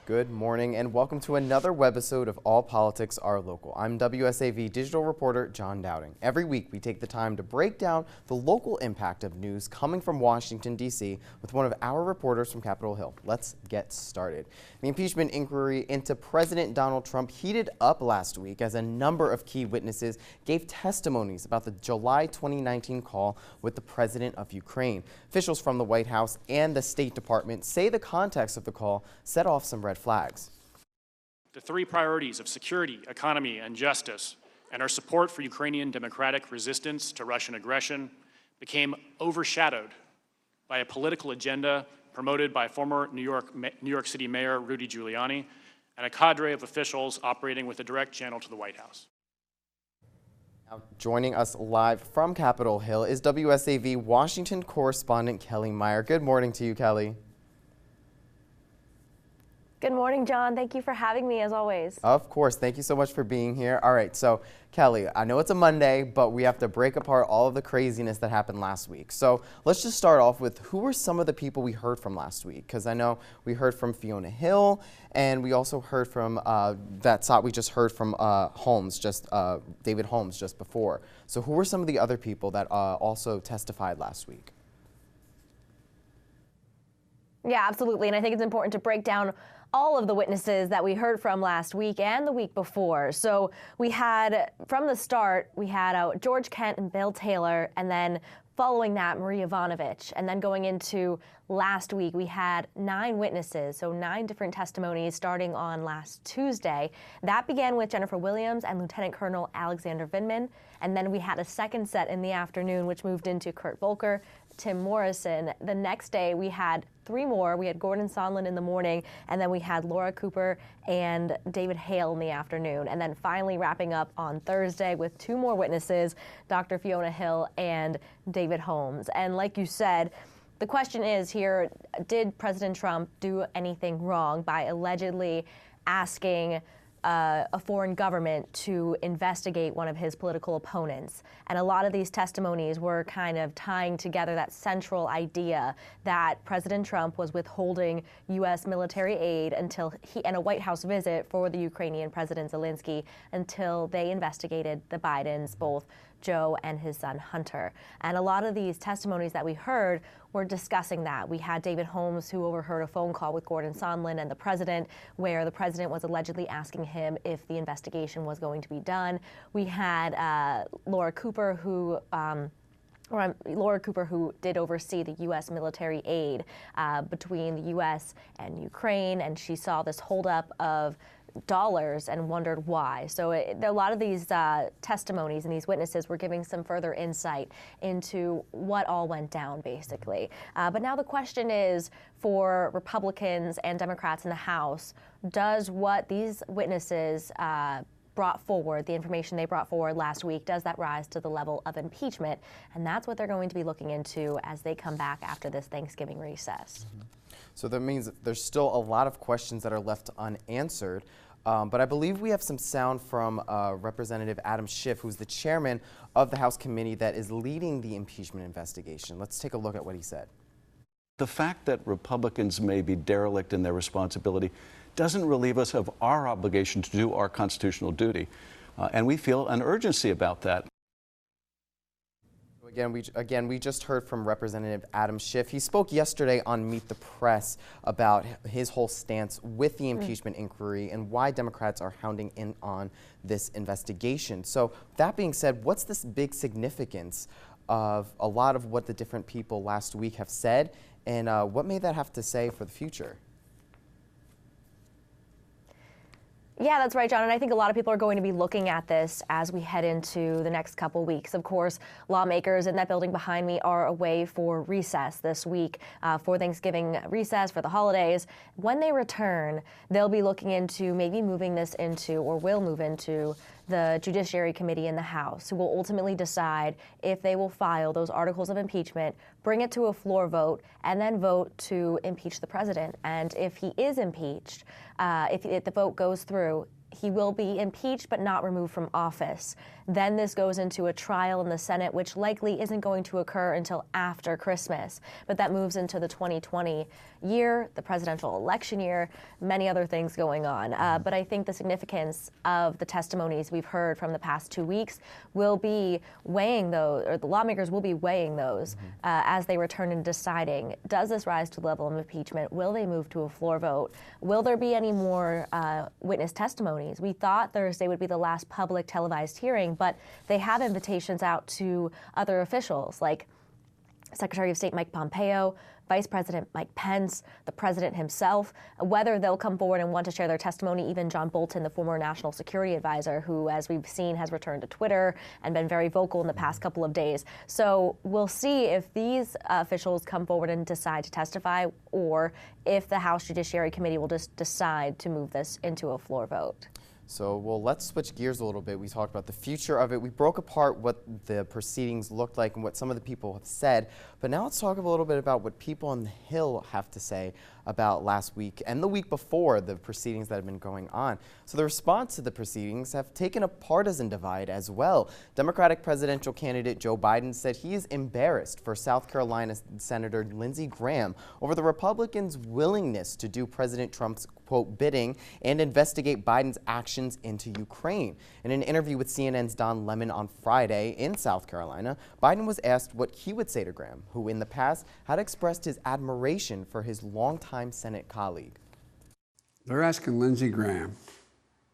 Good morning and welcome to another webisode of All Politics Are Local. I'm WSAV digital reporter John Dowding. Every week we take the time to break down the local impact of news coming from Washington, D.C. with one of our reporters from Capitol Hill. Let's get started. The impeachment inquiry into President Donald Trump heated up last week as a number of key witnesses gave testimonies about the July 2019 call with the president of Ukraine. Officials from the White House and the State Department say the context of the call set off some red flags. The three priorities of security, economy, and justice, and our support for Ukrainian democratic resistance to Russian aggression became overshadowed by a political agenda promoted by former New York City Mayor Rudy Giuliani and a cadre of officials operating with a direct channel to the White House. Now, joining us live from Capitol Hill is WSAV Washington correspondent Kelly Meyer. Good morning to you, Kelly. Good morning, John. Thank you for having me, as always. Of course. Thank you so much for being here. All right. So, Kelly, I know it's a Monday, but we have to break apart all of the craziness that happened last week. So let's just start off with who were some of the people we heard from last week? Because I know we heard from Fiona Hill, and we also heard from we just heard from David Holmes just before. So who were some of the other people that also testified last week? Yeah, absolutely. And I think it's important to break down all of the witnesses that we heard from last week and the week before. So we had, from the start, we had George Kent and Bill Taylor, and then following that, Marie Yovanovitch. And then going into last week, we had 9 witnesses, so 9 different testimonies starting on last Tuesday. That began with Jennifer Williams and Lieutenant Colonel Alexander Vindman. And then we had a second set in the afternoon, which moved into Kurt Volker, Tim Morrison. The next day, we had 3 more. We had Gordon Sondland in the morning, and then we had Laura Cooper and David Hale in the afternoon. And then finally wrapping up on Thursday with 2 more witnesses, Dr. Fiona Hill and David Holmes. And like you said, the question is here, did President Trump do anything wrong by allegedly asking a foreign government to investigate one of his political opponents? And a lot of these testimonies were kind of tying together that central idea that President Trump was withholding U.S. military aid until and a White House visit for the Ukrainian President Zelensky until they investigated the Bidens, both Joe and his son Hunter. And a lot of these testimonies that we heard were discussing that. We had David Holmes, who overheard a phone call with Gordon Sondland and the president, where the president was allegedly asking him if the investigation was going to be done. We had Laura Cooper, who did oversee the U.S. military aid between the U.S. and Ukraine, and she saw this holdup of dollars and wondered why. So a lot of these testimonies and these witnesses were giving some further insight into what all went down, basically. But now the question is, for Republicans and Democrats in the House, does what these witnesses brought forward, the information they brought forward last week, does that rise to the level of impeachment? And that's what they're going to be looking into as they come back after this Thanksgiving recess. Mm-hmm. So that means that there's still a lot of questions that are left unanswered. But I believe we have some sound from Representative Adam Schiff, who's the chairman of the House committee that is leading the impeachment investigation. Let's take a look at what he said. The fact that Republicans may be derelict in their responsibility doesn't relieve us of our obligation to do our constitutional duty. And we feel an urgency about that. Again, we just heard from Representative Adam Schiff. He spoke yesterday on Meet the Press about his whole stance with the impeachment inquiry and why Democrats are hounding in on this investigation. So that being said, what's this big significance of a lot of what the different people last week have said, and what may that have to say for the future? Yeah, that's right, John. And I think a lot of people are going to be looking at this as we head into the next couple weeks. Of course, lawmakers in that building behind me are away for recess this week, for Thanksgiving recess, for the holidays. When they return, they'll be looking into maybe moving this into, or will move into, the Judiciary Committee in the House, who will ultimately decide if they will file those articles of impeachment, bring it to a floor vote, and then vote to impeach the president. And if he is impeached, if the vote goes through, he will be impeached but not removed from office. Then this goes into a trial in the Senate, which likely isn't going to occur until after Christmas. But that moves into the 2020 year, the presidential election year, many other things going on. But I think the significance of the testimonies we've heard from the past 2 weeks will be weighing those, or the lawmakers will be weighing those as they return and deciding, does this rise to the level of impeachment? Will they move to a floor vote? Will there be any more witness testimonies? We thought Thursday would be the last public televised hearing, but they have invitations out to other officials like Secretary of State Mike Pompeo, Vice President Mike Pence, the president himself, whether they'll come forward and want to share their testimony. Even John Bolton, the former national security advisor, who, as we've seen, has returned to Twitter and been very vocal in the past couple of days. So we'll see if these officials come forward and decide to testify, or if the House Judiciary Committee will just decide to move this into a floor vote. So, well, let's switch gears a little bit. We talked about the future of it. We broke apart what the proceedings looked like and what some of the people have said. But now let's talk a little bit about what people on the Hill have to say about last week and the week before the proceedings that have been going on. So the response to the proceedings have taken a partisan divide as well. Democratic presidential candidate Joe Biden said he is embarrassed for South Carolina Senator Lindsey Graham over the Republicans' willingness to do President Trump's, quote, bidding and investigate Biden's actions into Ukraine. In an interview with CNN's Don Lemon on Friday in South Carolina, Biden was asked what he would say to Graham, who in the past had expressed his admiration for his longtime Senate colleague. They're asking Lindsey Graham.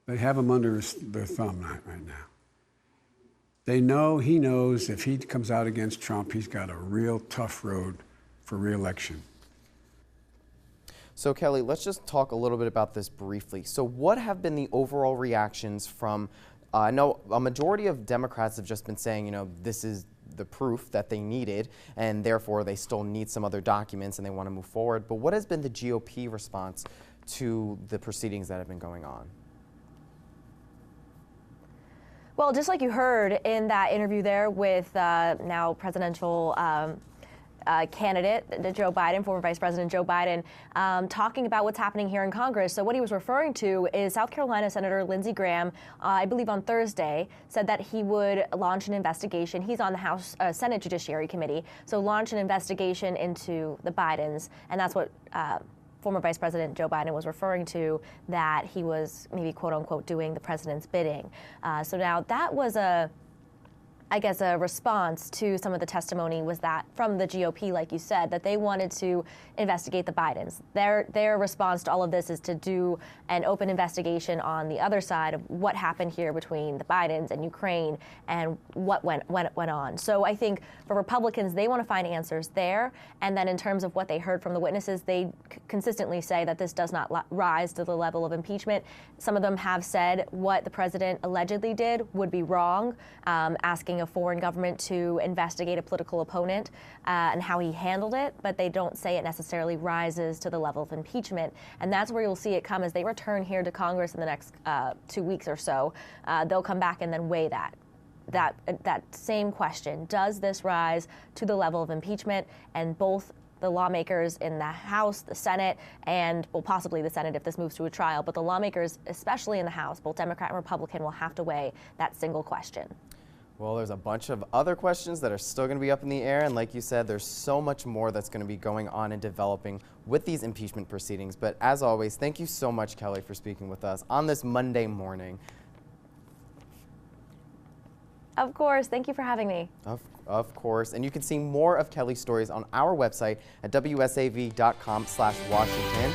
They have him under their thumb right now. They know, he knows if he comes out against Trump, he's got a real tough road for re-election. So Kelly, let's just talk a little bit about this briefly. So what have been the overall reactions from, I know a majority of Democrats have just been saying, you know, this is the proof that they needed, and therefore they still need some other documents and they want to move forward. But what has been the GOP response to the proceedings that have been going on? Well, just like you heard in that interview there with now presidential candidate Joe Biden, former Vice President Joe Biden, talking about what's happening here in Congress. So what he was referring to is South Carolina Senator Lindsey Graham, I believe on Thursday, said that he would launch an investigation. He's on the House Senate Judiciary Committee, so launch an investigation into the Bidens, and that's what former Vice President Joe Biden was referring to, that he was maybe quote unquote doing the president's bidding. So now that was a response to some of the testimony was that from the GOP, like you said, that they wanted to investigate the Bidens. Their response to all of this is to do an open investigation on the other side of what happened here between the Bidens and Ukraine and what went on. So I think for Republicans, they want to find answers there. And then in terms of what they heard from the witnesses, they consistently say that this does not rise to the level of impeachment. Some of them have said what the president allegedly did would be wrong, asking a foreign government to investigate a political opponent and how he handled it, but they don't say it necessarily rises to the level of impeachment. And that's where you'll see it come as they return here to Congress in the next 2 weeks or so. They'll come back and then weigh that same question. Does this rise to the level of impeachment? And both the lawmakers in the House, the Senate, and well, possibly the Senate if this moves to a trial, but the lawmakers, especially in the House, both Democrat and Republican, will have to weigh that single question. Well, there's a bunch of other questions that are still going to be up in the air, and like you said, there's so much more that's going to be going on and developing with these impeachment proceedings. But as always, thank you so much, Kelly, for speaking with us on this Monday morning. Of course. Thank you for having me. Of course. And you can see more of Kelly's stories on our website at wsav.com/Washington.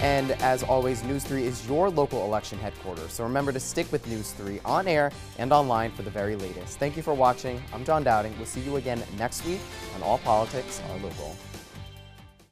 And as always, News 3 is your local election headquarters. So remember to stick with News 3 on air and online for the very latest. Thank you for watching. I'm John Dowding. We'll see you again next week on All Politics Are Local.